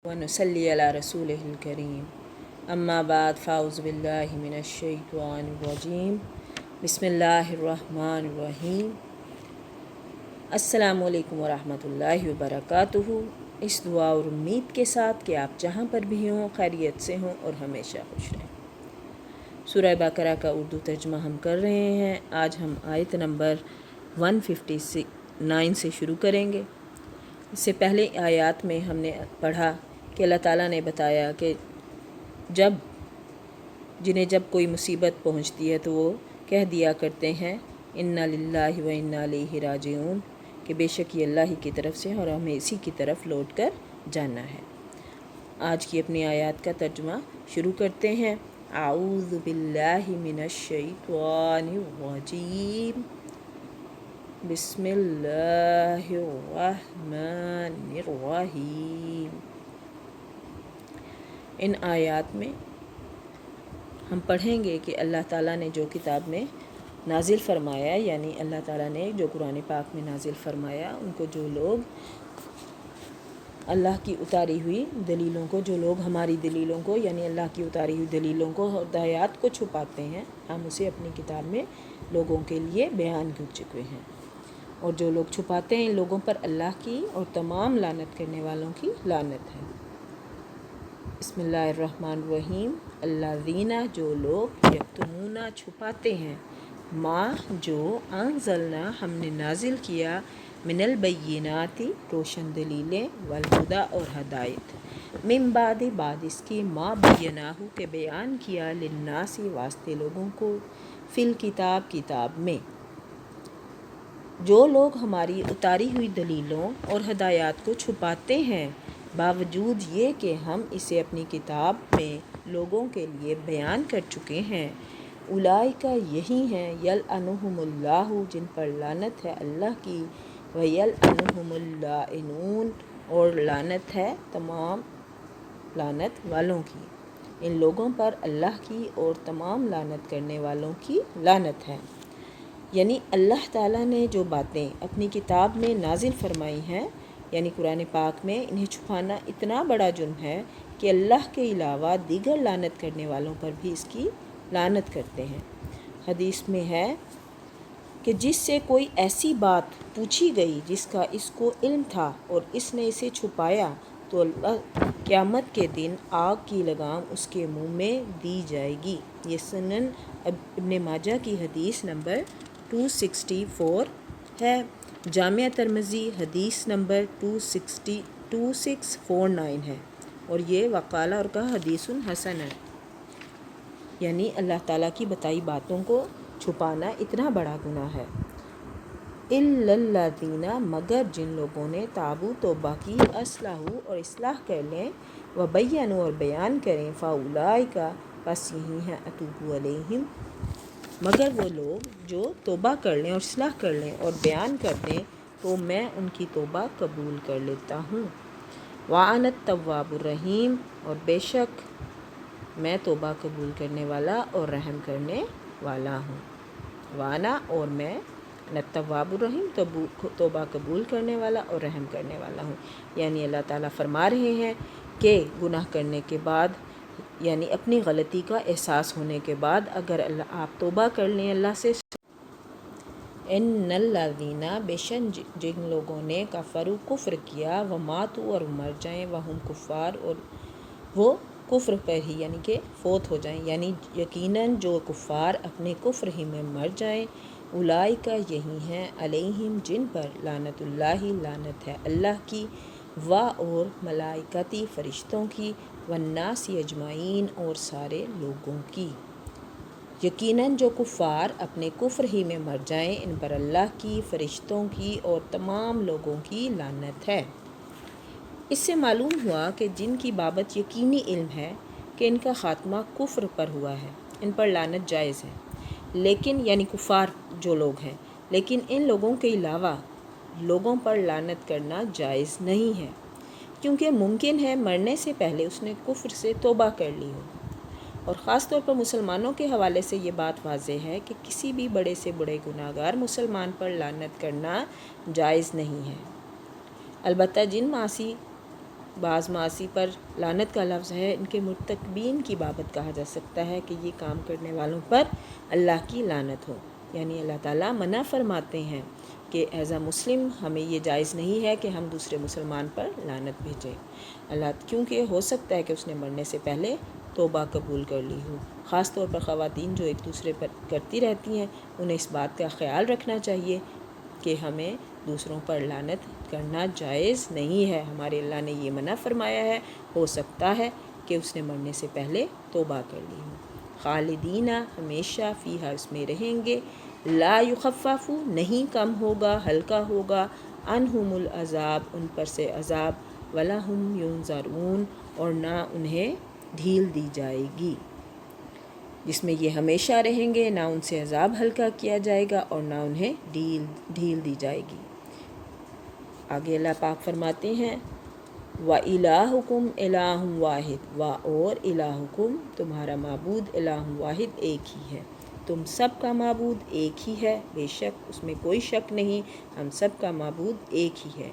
ونصلی علی رسولہ الکریم اما بعد فاعوذ باللہ من الشیطان الرجیم بسم اللہ الرحمن الرحیم السلام علیکم ورحمۃ اللہ وبرکاتہ۔ اس دعا اور امید کے ساتھ کہ آپ جہاں پر بھی ہوں خیریت سے ہوں اور ہمیشہ خوش رہیں۔ سورہ بقرہ کا اردو ترجمہ ہم کر رہے ہیں۔ آج ہم آیت نمبر 159 سے شروع کریں گے۔ اس سے پہلے آیات میں ہم نے پڑھا کہ اللہ تعالیٰ نے بتایا کہ جنہیں جب کوئی مصیبت پہنچتی ہے تو وہ کہہ دیا کرتے ہیں انا للہ و انا الیہ راجعون، کہ بے شک یہ اللہ ہی کی طرف سے اور ہمیں اسی کی طرف لوٹ کر جانا ہے۔ آج کی اپنی آیات کا ترجمہ شروع کرتے ہیں۔ اعوذ باللہ من الشیطان الرجیم، بسم اللہ الرحمن الرحیم۔ ان آیات میں ہم پڑھیں گے کہ اللہ تعالیٰ نے جو کتاب میں نازل فرمایا، یعنی اللہ تعالیٰ نے جو قرآن پاک میں نازل فرمایا، ان کو جو لوگ اللہ کی اتاری ہوئی دلیلوں کو، جو لوگ ہماری دلیلوں کو یعنی اللہ کی اتاری ہوئی دلیلوں کو، ہدایات کو چھپاتے ہیں، ہم اسے اپنی کتاب میں لوگوں کے لیے بیان کر چکے ہیں۔ اور جو لوگ چھپاتے ہیں ان لوگوں پر اللہ کی اور تمام لعنت کرنے والوں کی لعنت ہے۔ بسم اللہ الرحمن الرحیم۔ الذین، جو لوگ یکتمون چھپاتے ہیں، ما جو انزلنا ہم نے نازل کیا، من البینات روشن دلیلیں، والہدی اور ہدایت، من بعد اس کی، ما بیناہ کے بیان کیا، للناس واسطے لوگوں کو، فی الکتاب کتاب میں۔ جو لوگ ہماری اتاری ہوئی دلیلوں اور ہدایات کو چھپاتے ہیں باوجود یہ کہ ہم اسے اپنی کتاب میں لوگوں کے لیے بیان کر چکے ہیں، اولئک یہی ہیں، یلعنہم اللہ جن پر لعنت ہے اللہ کی، ویلعنہم اللاعنون اور لعنت ہے تمام لعنت والوں کی۔ ان لوگوں پر اللہ کی اور تمام لعنت کرنے والوں کی لعنت ہے۔ یعنی اللہ تعالیٰ نے جو باتیں اپنی کتاب میں نازل فرمائی ہیں، یعنی قرآن پاک میں، انہیں چھپانا اتنا بڑا جرم ہے کہ اللہ کے علاوہ دیگر لعنت کرنے والوں پر بھی اس کی لعنت کرتے ہیں۔ حدیث میں ہے کہ جس سے کوئی ایسی بات پوچھی گئی جس کا اس کو علم تھا اور اس نے اسے چھپایا، تو اللہ قیامت کے دن آگ کی لگام اس کے منہ میں دی جائے گی۔ یہ سنن ابن ماجہ کی حدیث نمبر 264 ہے۔ جامعہ ترمذی حدیث نمبر 2649 ہے، اور یہ وقالہ اور کہا حدیث حسن ہے۔ یعنی اللہ تعالیٰ کی بتائی باتوں کو چھپانا اتنا بڑا گناہ ہے۔ الا الذین، مگر جن لوگوں نے تابوا توبہ کی، اصلحوا اور اصلاح کر لیں، وبینوا اور بیان کریں، فاولئک پس یہی ہیں، اتوب علیہم، مگر وہ لوگ جو توبہ کر لیں اور اصلاح کر لیں اور بیان کر دیں تو میں ان کی توبہ قبول کر لیتا ہوں۔ وَأَنَا التَّوَّابُ الرَّحِيمُ، اور بے شک میں توبہ قبول کرنے والا اور رحم کرنے والا ہوں۔ وَأَنَا اور میں، التواب الرحیم، توبہ قبول کرنے والا اور رحم کرنے والا ہوں۔ یعنی اللہ تعالیٰ فرما رہے ہیں کہ گناہ کرنے کے بعد، یعنی اپنی غلطی کا احساس ہونے کے بعد، اگر آپ توبہ کر لیں اللہ سے، ان الذین، بے شک جن لوگوں نے کفروا کفر کیا، وماتوا اور مر جائیں، وہم کفار اور وہ کفر پر ہی یعنی کہ فوت ہو جائیں، یعنی یقیناً جو کفار اپنے کفر ہی میں مر جائیں، اولئک یہی ہیں، علیہم جن پر، لعنت اللہ لعنت ہے اللہ کی، اور ملائکتی فرشتوں کی، والناس اجمعین اور سارے لوگوں کی۔ یقیناً جو کفار اپنے کفر ہی میں مر جائیں، ان پر اللہ کی، فرشتوں کی اور تمام لوگوں کی لعنت ہے۔ اس سے معلوم ہوا کہ جن کی بابت یقینی علم ہے کہ ان کا خاتمہ کفر پر ہوا ہے، ان پر لعنت جائز ہے، لیکن یعنی کفار جو لوگ ہیں، لیکن ان لوگوں کے علاوہ لوگوں پر لعنت کرنا جائز نہیں ہے، کیونکہ ممکن ہے مرنے سے پہلے اس نے کفر سے توبہ کر لی ہو۔ اور خاص طور پر مسلمانوں کے حوالے سے یہ بات واضح ہے کہ کسی بھی بڑے سے بڑے گناہ گار مسلمان پر لعنت کرنا جائز نہیں ہے۔ البتہ جن معاصی بعض معاصی پر لعنت کا لفظ ہے، ان کے مرتکبین کی بابت کہا جا سکتا ہے کہ یہ کام کرنے والوں پر اللہ کی لعنت ہو۔ یعنی اللہ تعالیٰ منع فرماتے ہیں کہ ایز اے مسلم ہمیں یہ جائز نہیں ہے کہ ہم دوسرے مسلمان پر لعنت بھیجیں، کیونکہ ہو سکتا ہے کہ اس نے مرنے سے پہلے توبہ قبول کر لی ہو۔ خاص طور پر خواتین جو ایک دوسرے پر کرتی رہتی ہیں، انہیں اس بات کا خیال رکھنا چاہیے کہ ہمیں دوسروں پر لعنت کرنا جائز نہیں ہے، ہمارے اللہ نے یہ منع فرمایا ہے، ہو سکتا ہے کہ اس نے مرنے سے پہلے توبہ کر لی ہو۔ خالدین ہمیشہ فیہا اس میں رہیں گے، لا یخفف نہیں کم ہوگا، ہلکا ہوگا، عنہم العذاب ان پر سے عذاب، ولا ہم ینظرون اور نہ انہیں ڈھیل دی جائے گی، جس میں یہ ہمیشہ رہیں گے، نہ ان سے عذاب ہلکا کیا جائے گا اور نہ انہیں ڈھیل دی جائے گی۔ آگے اللہ پاک فرماتے ہیں وَإِلَٰهُكُمْ إِلَٰهٌ وَاحِدٌ اور الہکم تمہارا معبود الہ واحد ایک ہی ہے، تم سب کا معبود ایک ہی ہے، بے شک اس میں کوئی شک نہیں، ہم سب کا معبود ایک ہی ہے۔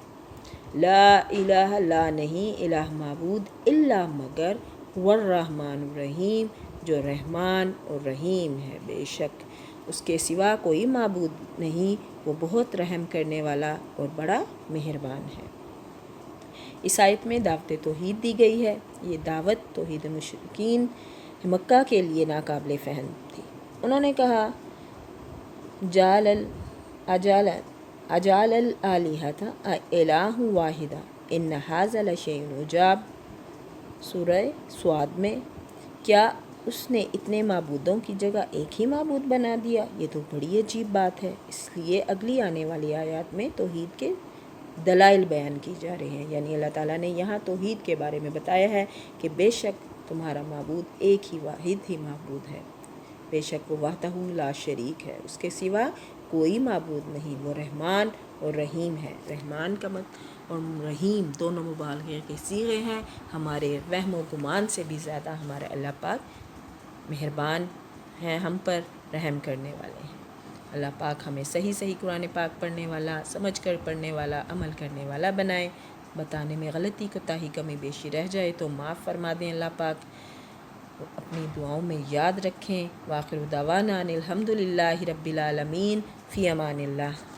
لا الہ لا نہیں الہ معبود الا مگر هو الرحمن الرحیم جو رحمان اور رحیم ہے، بے شک اس کے سوا کوئی معبود نہیں، وہ بہت رحم کرنے والا اور بڑا مہربان ہے۔ اس آیت میں دعوت توحید دی گئی ہے۔ یہ دعوت توحید مشرکین مکہ کے لیے ناقابل فہم تھی۔ انہوں نے کہا اجعل الآلہۃ الہ واحدہ ان ھذا لشیء عجاب، سورہ صاد میں، کیا اس نے اتنے معبودوں کی جگہ ایک ہی معبود بنا دیا؟ یہ تو بڑی عجیب بات ہے۔ اس لیے اگلی آنے والی آیات میں توحید کے دلائل بیان کی جا رہے ہیں، یعنی اللہ تعالیٰ نے یہاں توحید کے بارے میں بتایا ہے کہ بے شک تمہارا معبود ایک ہی واحد ہی معبود ہے، بے شک وہ وحدہ لا شریک ہے، اس کے سوا کوئی معبود نہیں، وہ رحمان اور رحیم ہے۔ رحمان کا اور رحیم دونوں مبالغے کے صیغے ہیں، ہمارے وہم و گمان سے بھی زیادہ ہمارے اللہ پاک مہربان ہیں، ہم پر رحم کرنے والے ہیں۔ اللہ پاک ہمیں صحیح قرآن پاک پڑھنے والا، سمجھ کر پڑھنے والا، عمل کرنے والا بنائے۔ بتانے میں غلطی کوتاہی کمی بیشی رہ جائے تو معاف فرما دیں اللہ پاک، اپنی دعاؤں میں یاد رکھیں۔ وآخر دعوانا ان الحمد للہ رب العالمین، فی امان اللہ۔